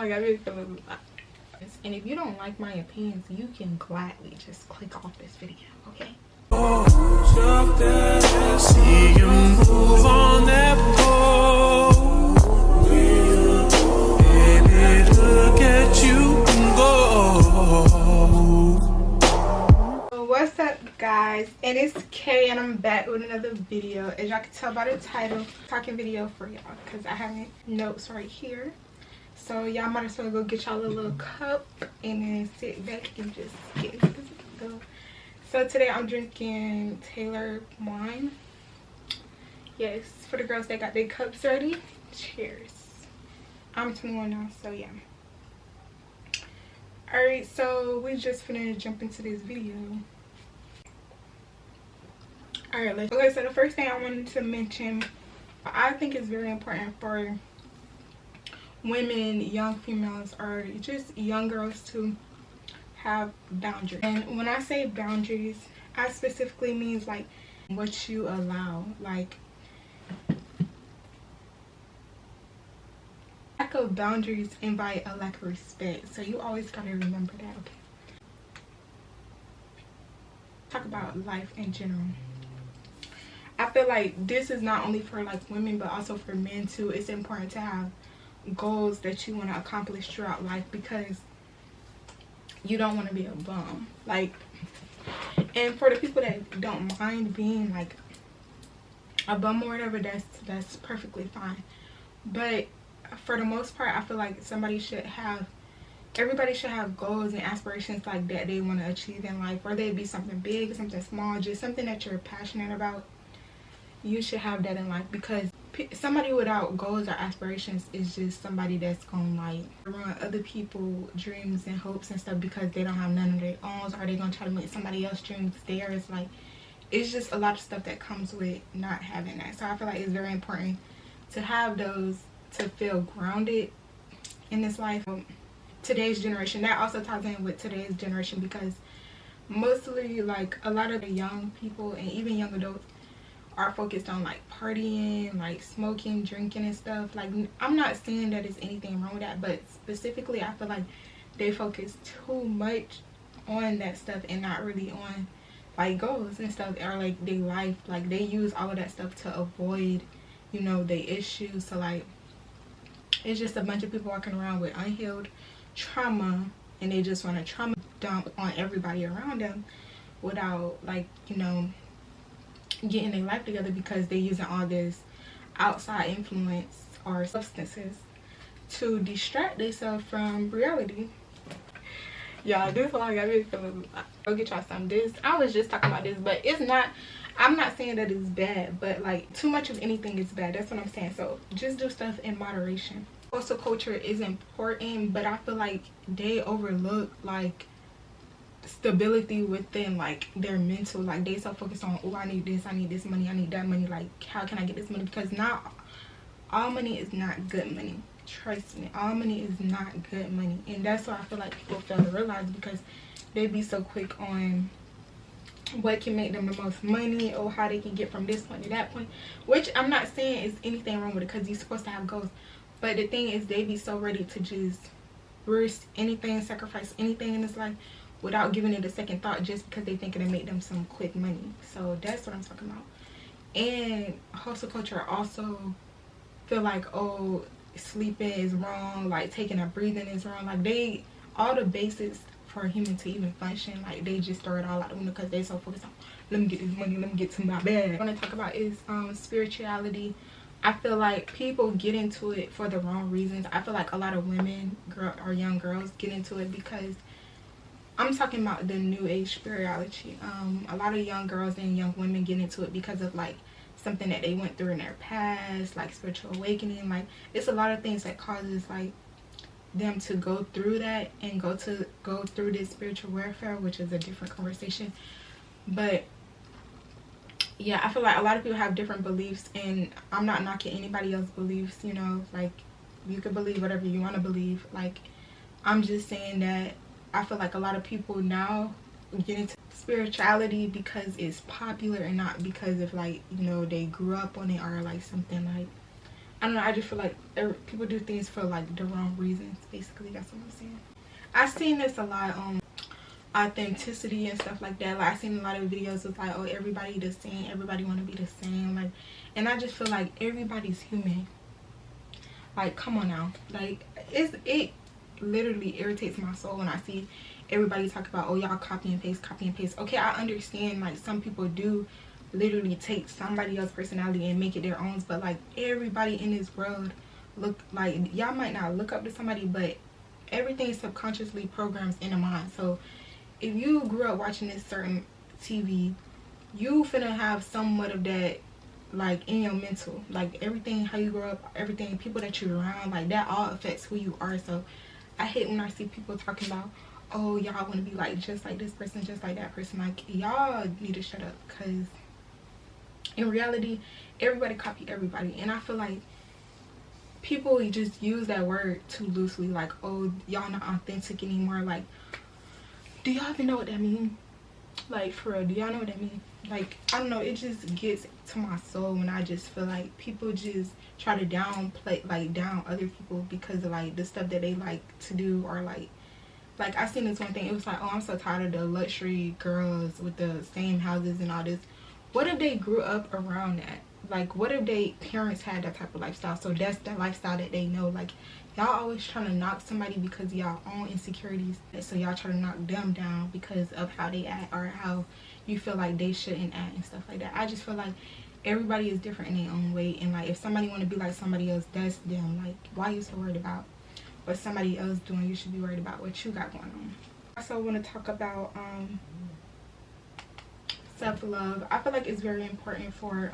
vlog got me feeling. And if you don't like my opinions, you can gladly just click off this video, okay? See you move on that pole. Baby, look at you go. What's up, guys? And it's Kay, and I'm back with another video. As y'all can tell by the title, talking video for y'all, because I have notes right here. So y'all might as well go get y'all a little cup and then sit back and just get into this video. So today I'm drinking Taylor wine. Yes, for the girls that got their cups ready. Cheers. I'm 21 now, so yeah. Alright, so we just finna jump into this video. Alright, okay, so the first thing I wanted to mention, I think it's very important for women, young females, or just young girls to have boundaries. And when I say boundaries, I specifically means like what you allow. Like, lack of boundaries invite a lack of respect, so you always gotta remember that, okay? Talk about life in general. I feel like this is not only for like women but also for men too. It's important to have goals that you want to accomplish throughout life, because you don't want to be a bum. Like, and for the people that don't mind being like a bum or whatever, that's perfectly fine. But for the most part, I feel like everybody should have goals and aspirations like that they want to achieve in life, whether it be something big, something small, just something that you're passionate about. You should have that in life, because somebody without goals or aspirations is just somebody that's gonna like ruin other people's dreams and hopes and stuff because they don't have none of their own, or they gonna try to make somebody else's dreams theirs. Like, it's just a lot of stuff that comes with not having that. So I feel like it's very important to have those, to feel grounded in this life. Today's generation, that also ties in with today's generation, because mostly like a lot of the young people and even young adults are focused on like partying, like smoking, drinking and stuff. Like, I'm not saying that there's anything wrong with that, but specifically I feel like they focus too much on that stuff and not really on like goals and stuff, or like their life. Like, they use all of that stuff to avoid, you know, their issues. So like, it's just a bunch of people walking around with unhealed trauma, and they just want to trauma dump on everybody around them without, like, you know, getting their life together, because they're using all this outside influence or substances to distract themselves from reality. Y'all, this vlog got me feeling. Go get y'all some. This, I was just talking about this, but it's not, I'm not saying that it's bad, but like, too much of anything is bad. That's what I'm saying. So just do stuff in moderation. Also, culture is important, but I feel like they overlook like stability within like their mental. Like, they so focused on, oh, I need this money, I need that money, like how can I get this money? Because not all money is not good money. Trust me, all money is not good money. And that's what I feel like people fail to realize, because they be so quick on what can make them the most money, or how they can get from this point to that point, which I'm not saying is anything wrong with it, because you're supposed to have goals. But the thing is, they be so ready to just risk anything, sacrifice anything in this life without giving it a second thought, just because they think it'll make them some quick money. So that's what I'm talking about. And hustle culture also feel like, oh, sleeping is wrong, like taking a breathing is wrong. Like, they, all the basics for a human to even function, like they just throw it all out the window because they so focused on, let me get this money, let me get to my bag. What I want to talk about is spirituality. I feel like people get into it for the wrong reasons. I feel like a lot of women or young girls get into it because, I'm talking about the new age spirituality. A lot of young girls and young women get into it because of like something that they went through in their past, like spiritual awakening. Like, it's a lot of things that causes like them to go through that and go through this spiritual warfare, which is a different conversation. But yeah, I feel like a lot of people have different beliefs, and I'm not knocking anybody else's beliefs, you know, like you could believe whatever you want to believe. Like, I'm just saying that I feel like a lot of people now get into spirituality because it's popular and not because of like, you know, they grew up on it or like something. Like, I don't know, I just feel like people do things for like the wrong reasons. Basically, that's what I'm saying. I've seen this a lot on authenticity and stuff like that. Like, I've seen a lot of videos of like, oh, everybody the same, everybody want to be the same, like, and I just feel like everybody's human. Like, come on now. Like, it literally irritates my soul when I see everybody talk about, oh, y'all copy and paste, copy and paste. Okay, I understand, like, some people do literally take somebody else's personality and make it their own, but like, everybody in this world look like, y'all might not look up to somebody, but everything subconsciously programs in the mind. So if you grew up watching this certain TV, you finna have somewhat of that, like, in your mental. Like, everything, how you grow up, everything, people that you're around, like, that all affects who you are. So I hate when I see people talking about, oh, y'all want to be like just like this person, just like that person. Like, y'all need to shut up, because in reality, everybody copy everybody. And I feel like people just use that word too loosely. Like, oh, y'all not authentic anymore. Like, do y'all even know what that means? Like, for real, do y'all know what that means? Like, I don't know, it just gets to my soul when I just feel like people just try to downplay, like, down other people because of like the stuff that they like to do, or like I seen this one thing, it was like, oh, I'm so tired of the luxury girls with the same houses and all this. What if they grew up around that? Like, what if they parents had that type of lifestyle, so that's the lifestyle that they know? Like, y'all always trying to knock somebody because of y'all own insecurities, so y'all try to knock them down because of how they act or how you feel like they shouldn't act and stuff like that. I just feel like everybody is different in their own way, and like, if somebody want to be like somebody else, that's them. Like, why you so worried about what somebody else doing? You should be worried about what you got going on. I also want to talk about self-love. I feel like it's very important for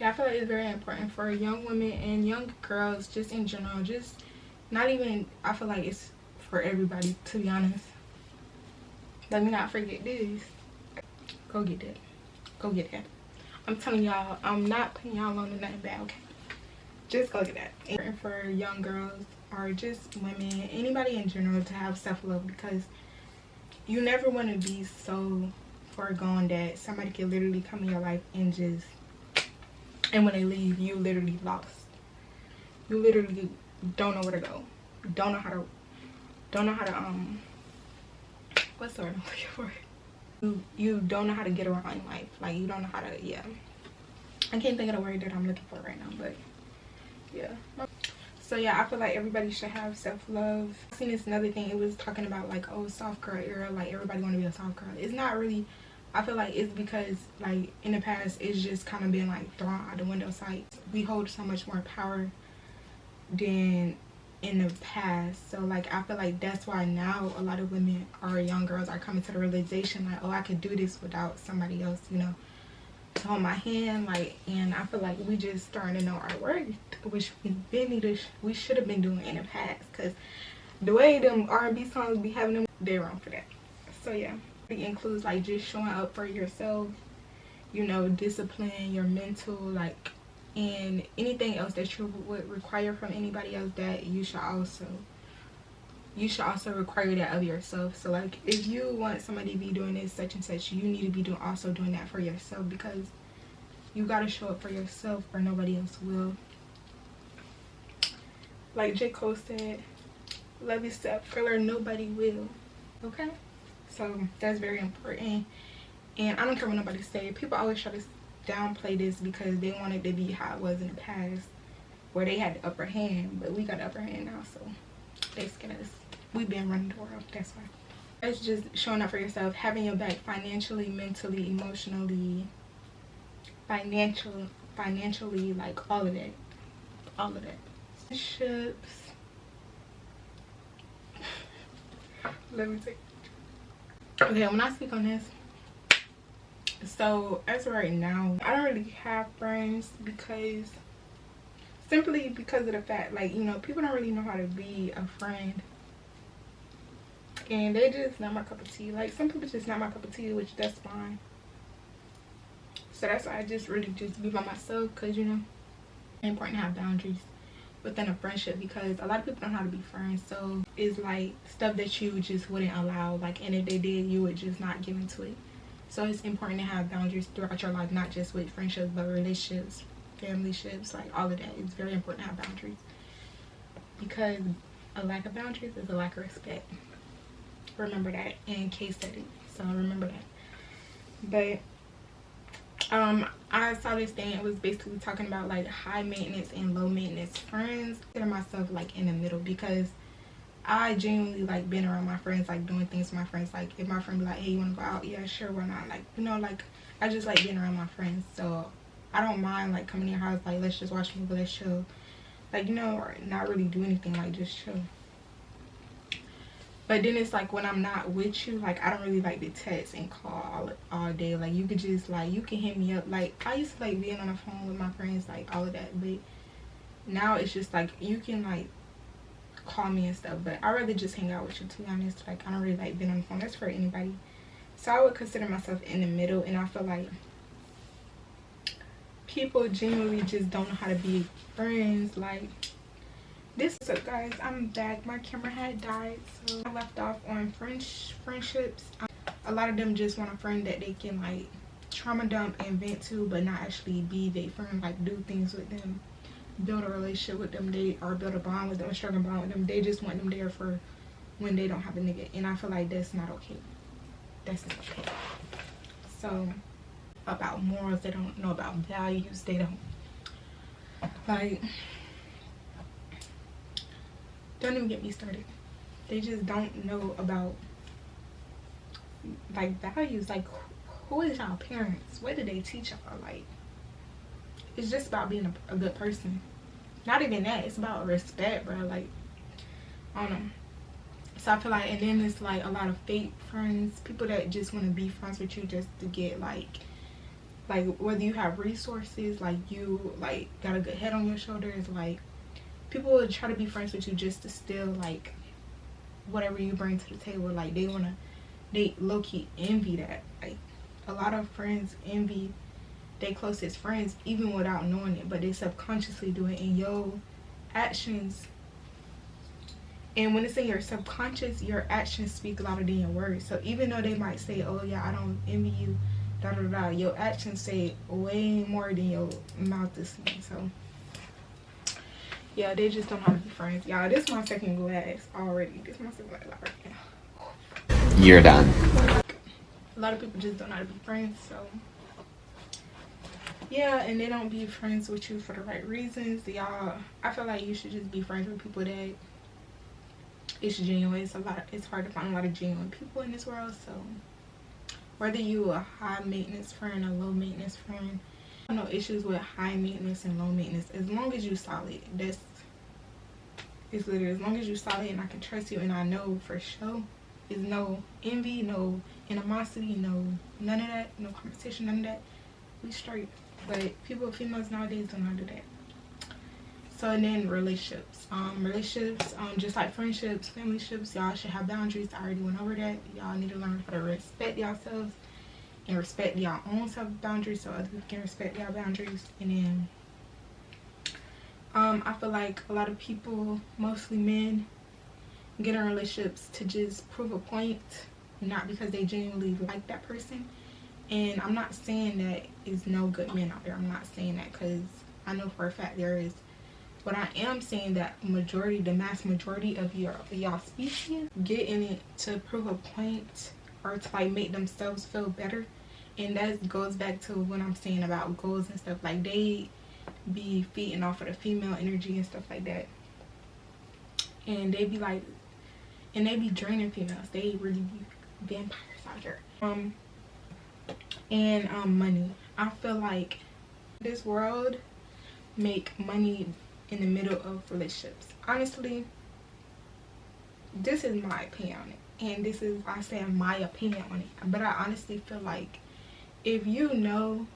I feel like it's very important for young women and young girls, just in general. Just not even, I feel like it's for everybody, to be honest. Let me not forget this. Go get that. Go get that. I'm telling y'all, I'm not putting y'all on to nothing bad, okay? Just go get that. It's important for young girls, or just women, anybody in general, to have self-love, because you never want to be so far gone that somebody can literally come in your life and just, and when they leave, you literally lost. You literally don't know where to go. Don't know how to what's the word I'm looking for? You don't know how to get around in life. Like, you don't know how to, yeah. I can't think of the word that I'm looking for right now, but yeah. So yeah, I feel like everybody should have self-love. I seen this another thing, it was talking about like, oh, soft girl era, like everybody want to be a soft girl. It's not really. I feel like it's because like in the past it's just kind of been like thrown out the window. Like, we hold so much more power than in the past. So like, I feel like that's why now a lot of women or young girls are coming to the realization like, oh, I could do this without somebody else, you know, to hold my hand. Like, and I feel like we just starting to know our worth, which we should have been doing in the past, because the way them R&B songs be having them, they're wrong for that. So yeah, it includes like just showing up for yourself, you know, discipline, your mental, like, and anything else that you would require from anybody else, that you should also require that of yourself. So like, if you want somebody to be doing this such and such, you need to be also doing that for yourself, because you got to show up for yourself or nobody else will. Like J. Cole said, love yourself, girl, or nobody will. Okay, so that's very important. And I don't care what nobody say. People always try to downplay this because they want it to be how it was in the past, where they had the upper hand, but we got the upper hand now, so they scared us. We've been running the world, that's why. It's just showing up for yourself, having your back financially, mentally, emotionally, financially, like all of that. Relationships. Let me take. Okay, when I speak on this, so as of right now, I don't really have friends, because simply because of the fact, like, you know, people don't really know how to be a friend, and they just not my cup of tea. Like, some people just not my cup of tea, which that's fine. So that's why I just really just be by myself, because, you know, it's important to have boundaries within a friendship, because a lot of people don't know how to be friends. So it's like stuff that you just wouldn't allow, like, and if they did, you would just not give into it. So it's important to have boundaries throughout your life, not just with friendships but relationships family ships, like all of that. It's very important to have boundaries, because a lack of boundaries is a lack of respect. Remember that in case study. So remember that. But I saw this thing. It was basically talking about like high maintenance and low maintenance friends. I consider myself like in the middle, because I genuinely like being around my friends, like doing things with my friends. Like if my friend be like, hey, you want to go out? Yeah, sure, why not? Like, you know, like I just like being around my friends. So I don't mind like coming to your house, like let's just watch a movie, let's chill. Like, you know, or not really do anything, like just chill. But then it's like when I'm not with you, like I don't really like to text and call all day. Like you could just like, you can hit me up. Like I used to like being on the phone with my friends, like all of that. But now it's just like you can like call me and stuff. But I'd rather just hang out with you, to be honest. Like I don't really like being on the phone. That's for anybody. So I would consider myself in the middle. And I feel like people genuinely just don't know how to be friends. Like, this is up, guys. I'm back. My camera had died, so I left off on friendships. A lot of them just want a friend that they can like trauma dump and vent to, but not actually be their friend. Like do things with them, build a relationship with them, or build a bond with them, a strong bond with them. They just want them there for when they don't have a nigga, and I feel like that's not okay. That's not okay. So about morals, they don't know about values. They don't like. Don't even get me started. They just don't know about like values. Like who is y'all parents? What did they teach y'all? Like it's just about being a good person. Not even that. It's about respect, bro. Like I don't know. So I feel like, and then it's like a lot of fake friends, people that just want to be friends with you just to get like whether you have resources, like you like got a good head on your shoulders, like people will try to be friends with you just to steal like whatever you bring to the table. Like they low-key envy that. Like a lot of friends envy their closest friends even without knowing it, but they subconsciously do it in your actions. And when it's in your subconscious, your actions speak louder than your words. So even though they might say, oh yeah, I don't envy you, da da da, your actions say way more than your mouth is saying. So yeah, they just don't know how to be friends. Y'all, this is my second glass already. This is my second glass already. You're done. Like, a lot of people just don't know how to be friends. So yeah, and they don't be friends with you for the right reasons. Y'all, I feel like you should just be friends with people that it's genuine. It's hard to find a lot of genuine people in this world. So whether you a high maintenance friend or low maintenance friend, no issues with high maintenance and low maintenance. As long as you solid, it's literally as long as you solid and I can trust you and I know for sure. There's no envy, no animosity, none of that, no competition, none of that. We straight. But females nowadays don't know how to do that. So and then relationships, just like friendships, family ships, y'all should have boundaries. I already went over that. Y'all need to learn how to respect yourselves and respect your own self boundaries so other people can respect your boundaries. And then I feel like a lot of people, mostly men, get in relationships to just prove a point, not because they genuinely like that person. And I'm not saying that there's no good men out there. I'm not saying that, because I know for a fact there is. But I am saying that the mass majority of y'all species get in it to prove a point or to like make themselves feel better. And that goes back to what I'm saying about goals and stuff. Like they be feeding off of the female energy and stuff like that. And they be like, and they be draining females. They really be vampires out here. Money. I feel like this world make money in the middle of relationships. Honestly, this is my opinion on it. And this is, I say my opinion on it. But I honestly feel like if you know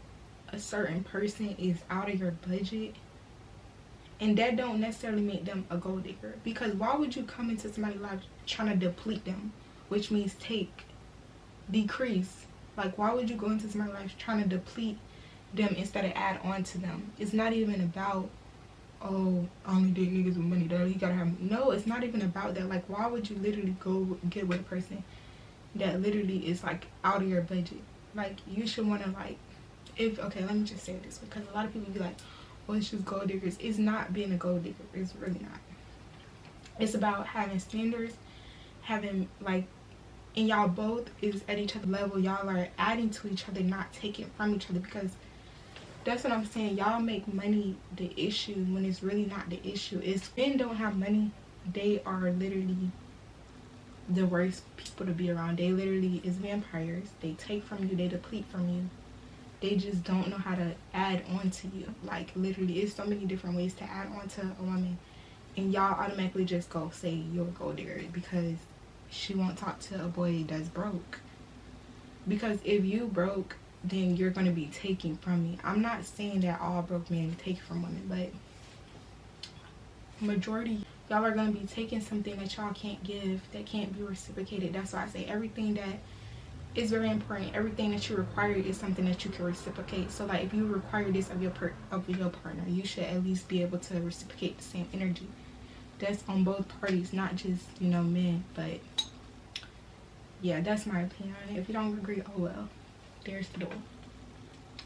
a certain person is out of your budget, and that don't necessarily make them a gold digger, because why would you come into somebody's life trying to deplete them, which means decrease? Like, why would you go into somebody's life trying to deplete them instead of add on to them? It's not even about, oh, I only date niggas with money, he gotta have, no, it's not even about that. Like, why would you literally go get with a person that literally is like out of your budget? Like, you should want to like, okay, let me just say this, because a lot of people be like, oh, it's just gold diggers. It's not being a gold digger. It's really not. It's about having standards, having like, and y'all both is at each other's level. Y'all are adding to each other, not taking from each other, because that's what I'm saying. Y'all make money the issue when it's really not the issue. It's men don't have money, they are literally the worst people to be around. They literally is vampires. They take from you, they deplete from you. They just don't know how to add on to you. Like, literally, it's so many different ways to add on to a woman, and y'all automatically just go say you're a gold digger because she won't talk to a boy that's broke. Because if you broke, then you're going to be taking from me. I'm not saying that all broke men take from women, but majority, y'all are going to be taking something that y'all can't give, that can't be reciprocated. That's why I say everything that is very important, everything that you require is something that you can reciprocate. So like, if you require this of your partner, you should at least be able to reciprocate the same energy. That's on both parties, not just, you know, men. But yeah, that's my opinion on it. If you don't agree, oh well, there's the door,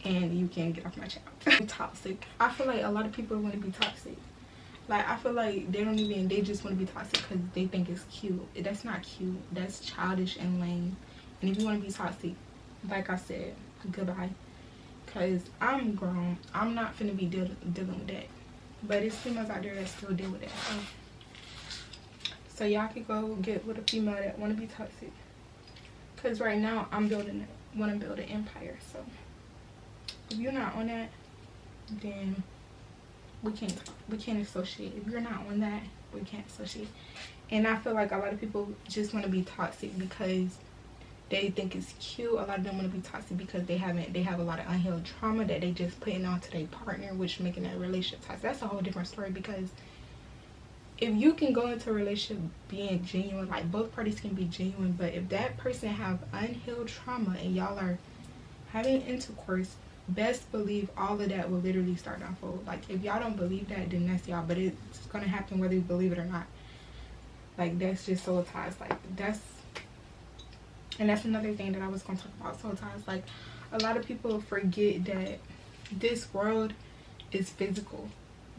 and you can get off my channel. Toxic. I feel like a lot of people want to be toxic. Like, I feel like they just want to be toxic because they think it's cute. That's not cute. That's childish and lame. And if you want to be toxic, like I said, goodbye. Because I'm grown. I'm not finna be dealing with that. But it's females out there that still deal with that. So y'all can go get with a female that want to be toxic. Because right now, want to build an empire. So if you're not on that, then we can't talk. We can't associate. If you're not on that, we can't associate. And I feel like a lot of people just want to be toxic because they think it's cute. A lot of them want to be toxic because they have a lot of unhealed trauma that they just putting onto their partner, which making that relationship toxic. That's a whole different story, because if you can go into a relationship being genuine, like both parties can be genuine, but if that person have unhealed trauma and y'all are having intercourse, best believe all of that will literally start to unfold. Like, if y'all don't believe that, then that's y'all, but it's gonna happen whether you believe it or not. Like, that's just soul ties. Like, that's another thing that I was gonna talk about, soul ties. Like, a lot of people forget that this world is physical,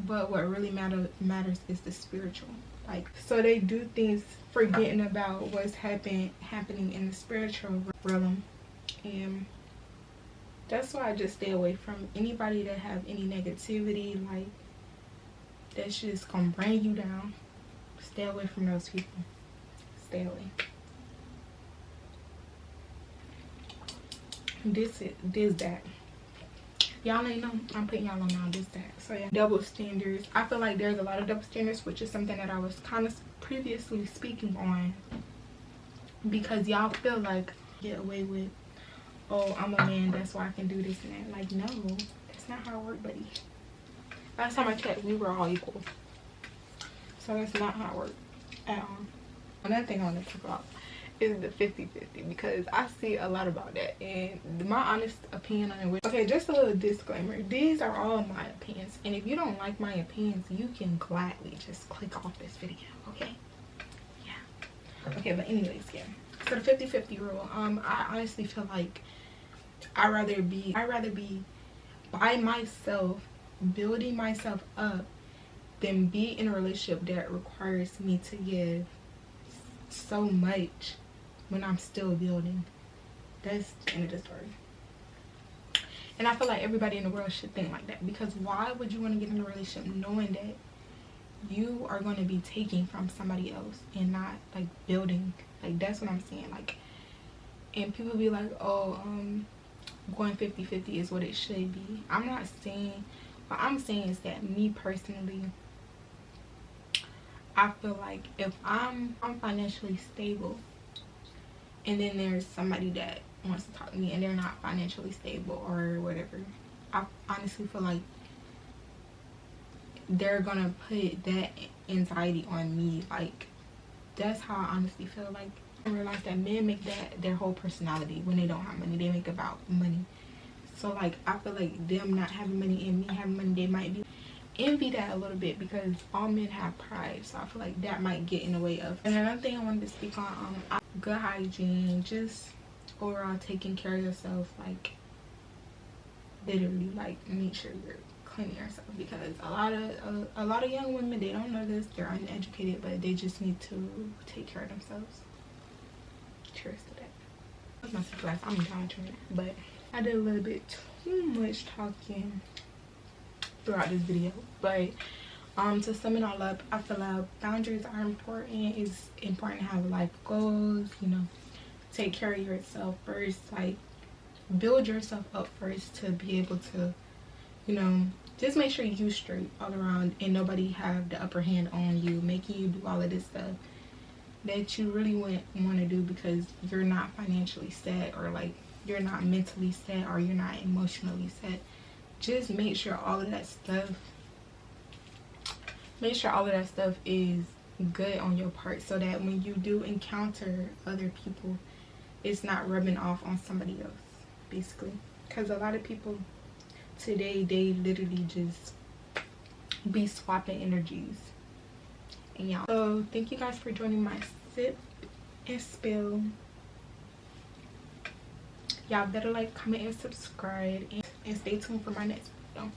but what really matters is the spiritual. Like, so they do things forgetting about what's happening in the spiritual realm. And that's why I just stay away from anybody that have any negativity, like, that's just gonna bring you down. Stay away from those people. Stay away. This that. Y'all ain't know, I'm putting y'all on now, this that. So yeah, double standards. I feel like there's a lot of double standards, which is something that I was kind of previously speaking on, because y'all feel like get away with, oh, I'm a man, that's why I can do this and that. Like, no, that's not how it works, buddy. Last time I checked, we were all equal. So that's not how it works at all. Another thing I want to talk about is the 50-50, because I see a lot about that, and my honest opinion on it. Okay, just a little disclaimer, these are all my opinions, and if you don't like my opinions, you can gladly just click off this video, okay? Yeah. Okay, but anyways, yeah, so the 50-50 rule, I honestly feel like I'd rather be by myself, building myself up, than be in a relationship that requires me to give so much when I'm still building. That's the end of the story. And I feel like everybody in the world should think like that, because why would you want to get in a relationship knowing that you are going to be taking from somebody else and not like building? Like, that's what I'm saying. Like, and people be like, oh, going 50-50 is what it should be. I'm not saying, what I'm saying is that me personally, I feel like if I'm financially stable, and then there's somebody that wants to talk to me and they're not financially stable or whatever, I honestly feel like they're gonna put that anxiety on me. Like, that's how I honestly feel. Like, I realize that men make that their whole personality. When they don't have money, they make about money. So like, I feel like them not having money and me having money, they might be envy that a little bit, because all men have pride. So I feel like that might get in the way of. And another thing I wanted to speak on, good hygiene, just overall taking care of yourself. Like, literally, like, make sure you're cleaning yourself, because a lot of young women, they don't know this, they're uneducated, but they just need to take care of themselves. Cheers to that. That's my glass. I'm down to it, but I did a little bit too much talking throughout this video. But to sum it all up, I feel like boundaries are important. It's important to have life goals, you know, take care of yourself first, like build yourself up first to be able to, you know, just make sure you straight all around and nobody have the upper hand on you, making you do all of this stuff that you really want to do because you're not financially set, or like you're not mentally set, or you're not emotionally set. Just make sure all of that stuff is good on your part, so that when you do encounter other people, it's not rubbing off on somebody else, basically. Because a lot of people today, they literally just be swapping energies. And y'all, so thank you guys for joining my sip and spill. Y'all better like, comment, and subscribe, and stay tuned for my next video.